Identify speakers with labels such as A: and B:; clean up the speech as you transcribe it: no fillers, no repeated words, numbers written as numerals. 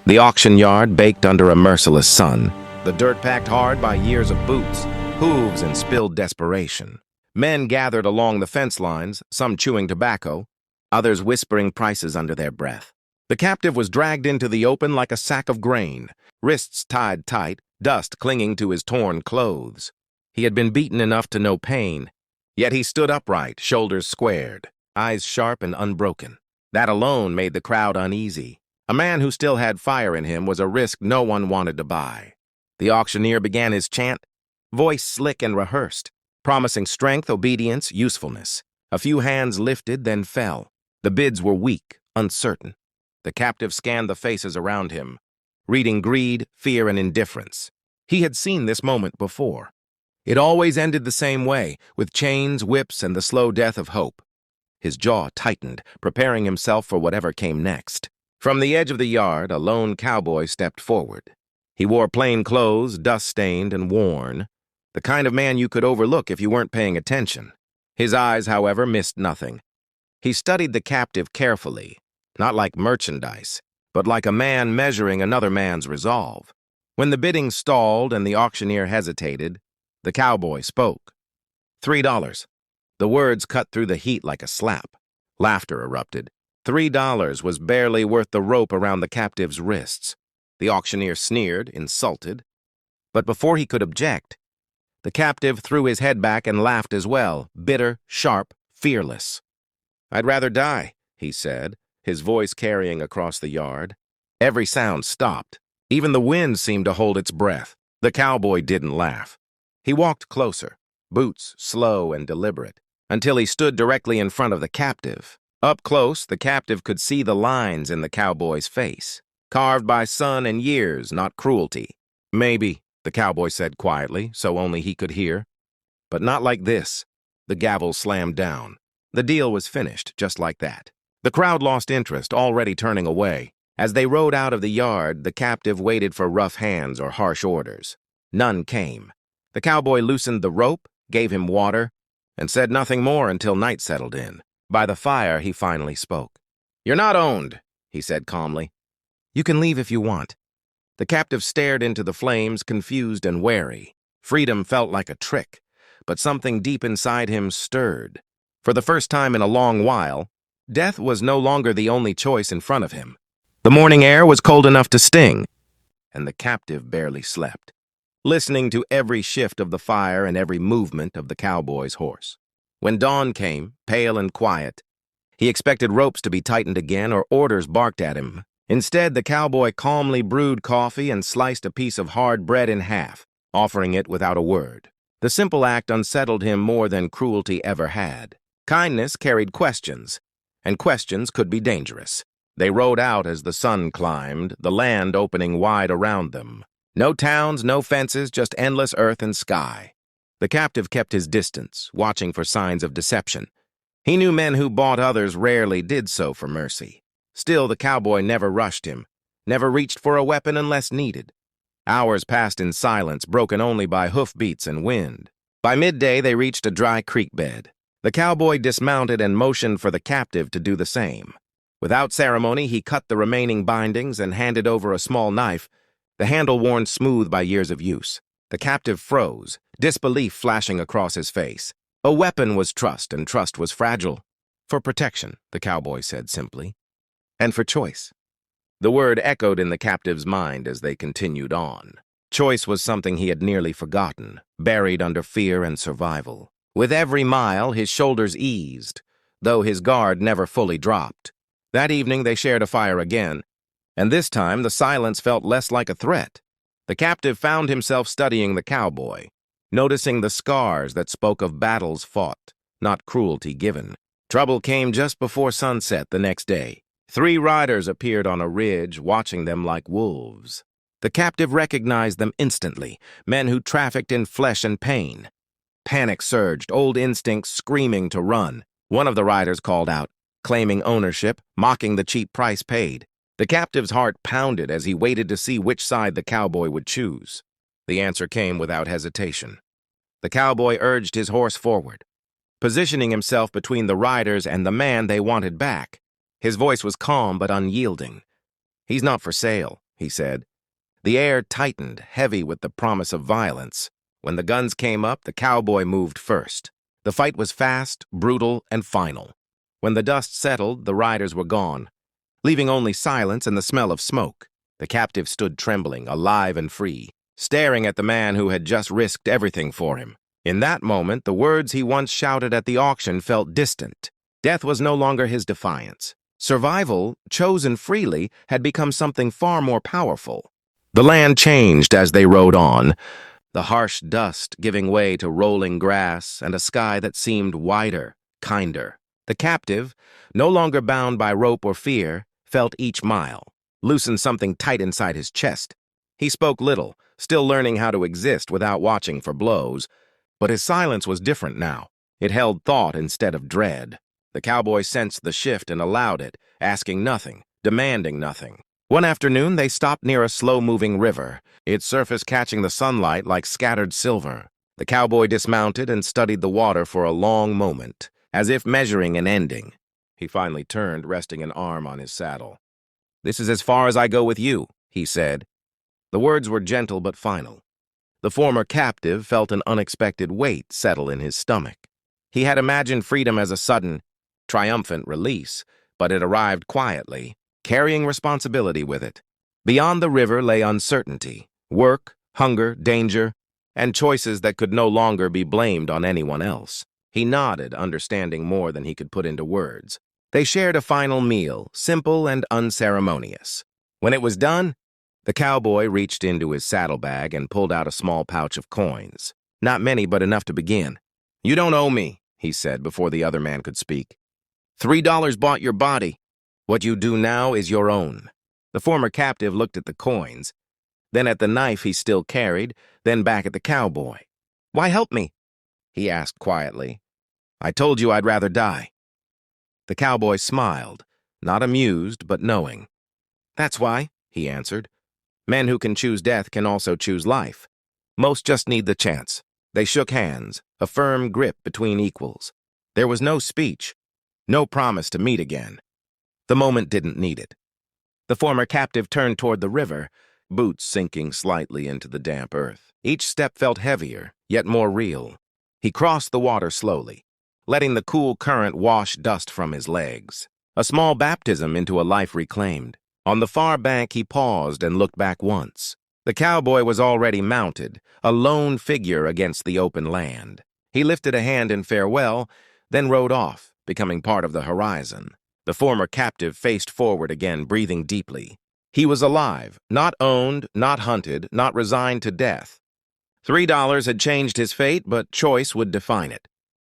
A: The auction yard baked under a merciless sun, the dirt packed hard by years of boots, hooves, and spilled desperation. Men gathered along the fence lines, some chewing tobacco, others whispering prices under their breath. The captive was dragged into the open like a sack of grain, wrists tied tight, dust clinging to his torn clothes. He had been beaten enough to know pain, yet he stood upright, shoulders squared, eyes sharp and unbroken. That alone made the crowd uneasy. A man who still had fire in him was a risk no one wanted to buy. The auctioneer began his chant, voice slick and rehearsed, promising strength, obedience, usefulness. A few hands lifted, then fell. The bids were weak, uncertain. The captive scanned the faces around him, reading greed, fear, and indifference. He had seen this moment before. It always ended the same way, with chains, whips, and the slow death of hope. His jaw tightened, preparing himself for whatever came next. From the edge of the yard, a lone cowboy stepped forward. He wore plain clothes, dust-stained and worn, the kind of man you could overlook if you weren't paying attention. His eyes, however, missed nothing. He studied the captive carefully, not like merchandise, but like a man measuring another man's resolve. When the bidding stalled and the auctioneer hesitated, the cowboy spoke. $3. The words cut through the heat like a slap. Laughter erupted. $3 was barely worth the rope around the captive's wrists. The auctioneer sneered, insulted. But before he could object, the captive threw his head back and laughed as well, bitter, sharp, fearless. "I'd rather die," he said, his voice carrying across the yard. Every sound stopped. Even the wind seemed to hold its breath. The cowboy didn't laugh. He walked closer, boots slow and deliberate, until he stood directly in front of the captive. Up close, the captive could see the lines in the cowboy's face, carved by sun and years, not cruelty. "Maybe," the cowboy said quietly, so only he could hear. "But not like this." The gavel slammed down. The deal was finished, just like that. The crowd lost interest, already turning away. As they rode out of the yard, the captive waited for rough hands or harsh orders. None came. The cowboy loosened the rope, gave him water, and said nothing more until night settled in. By the fire, he finally spoke. "You're not owned," he said calmly. "You can leave if you want." The captive stared into the flames, confused and wary. Freedom felt like a trick, but something deep inside him stirred. For the first time in a long while, death was no longer the only choice in front of him. The morning air was cold enough to sting, and the captive barely slept, listening to every shift of the fire and every movement of the cowboy's horse. When dawn came, pale and quiet, he expected ropes to be tightened again or orders barked at him. Instead, the cowboy calmly brewed coffee and sliced a piece of hard bread in half, offering it without a word. The simple act unsettled him more than cruelty ever had. Kindness carried questions, and questions could be dangerous. They rode out as the sun climbed, the land opening wide around them. No towns, no fences, just endless earth and sky. The captive kept his distance, watching for signs of deception. He knew men who bought others rarely did so for mercy. Still, the cowboy never rushed him, never reached for a weapon unless needed. Hours passed in silence, broken only by hoofbeats and wind. By midday, they reached a dry creek bed. The cowboy dismounted and motioned for the captive to do the same. Without ceremony, he cut the remaining bindings and handed over a small knife, the handle worn smooth by years of use. The captive froze, disbelief flashing across his face. A weapon was trust, and trust was fragile. "For protection," the cowboy said simply, "and for choice." The word echoed in the captive's mind as they continued on. Choice was something he had nearly forgotten, buried under fear and survival. With every mile, his shoulders eased, though his guard never fully dropped. That evening, they shared a fire again, and this time the silence felt less like a threat. The captive found himself studying the cowboy, noticing the scars that spoke of battles fought, not cruelty given. Trouble came just before sunset the next day. 3 riders appeared on a ridge, watching them like wolves. The captive recognized them instantly, men who trafficked in flesh and pain. Panic surged, old instincts screaming to run. One of the riders called out, claiming ownership, mocking the cheap price paid. The captive's heart pounded as he waited to see which side the cowboy would choose. The answer came without hesitation. The cowboy urged his horse forward, positioning himself between the riders and the man they wanted back. His voice was calm but unyielding. "He's not for sale," he said. The air tightened, heavy with the promise of violence. When the guns came up, the cowboy moved first. The fight was fast, brutal, and final. When the dust settled, the riders were gone, leaving only silence and the smell of smoke. The captive stood trembling, alive and free, staring at the man who had just risked everything for him. In that moment, the words he once shouted at the auction felt distant. Death was no longer his defiance. Survival, chosen freely, had become something far more powerful. The land changed as they rode on, the harsh dust giving way to rolling grass and a sky that seemed wider, kinder. The captive, no longer bound by rope or fear, felt each mile, loosened something tight inside his chest. He spoke little, still learning how to exist without watching for blows, but his silence was different now. It held thought instead of dread. The cowboy sensed the shift and allowed it, asking nothing, demanding nothing. One afternoon, they stopped near a slow-moving river, its surface catching the sunlight like scattered silver. The cowboy dismounted and studied the water for a long moment, as if measuring an ending. He finally turned, resting an arm on his saddle. "This is as far as I go with you," he said. The words were gentle but final. The former captive felt an unexpected weight settle in his stomach. He had imagined freedom as a sudden, triumphant release, but it arrived quietly, carrying responsibility with it. Beyond the river lay uncertainty, work, hunger, danger, and choices that could no longer be blamed on anyone else. He nodded, understanding more than he could put into words. They shared a final meal, simple and unceremonious. When it was done, the cowboy reached into his saddlebag and pulled out a small pouch of coins. Not many, but enough to begin. "You don't owe me," he said before the other man could speak. $3 bought your body. What you do now is your own." The former captive looked at the coins, then at the knife he still carried, then back at the cowboy. "Why help me?" he asked quietly. "I told you I'd rather die." The cowboy smiled, not amused, but knowing. "That's why," he answered. "Men who can choose death can also choose life. Most just need the chance." They shook hands, a firm grip between equals. There was no speech, no promise to meet again. The moment didn't need it. The former captive turned toward the river, boots sinking slightly into the damp earth. Each step felt heavier, yet more real. He crossed the water slowly, letting the cool current wash dust from his legs. A small baptism into a life reclaimed. On the far bank, he paused and looked back once. The cowboy was already mounted, a lone figure against the open land. He lifted a hand in farewell, then rode off, becoming part of the horizon. The former captive faced forward again, breathing deeply. He was alive, not owned, not hunted, not resigned to death. $3 had changed his fate, but choice would define it.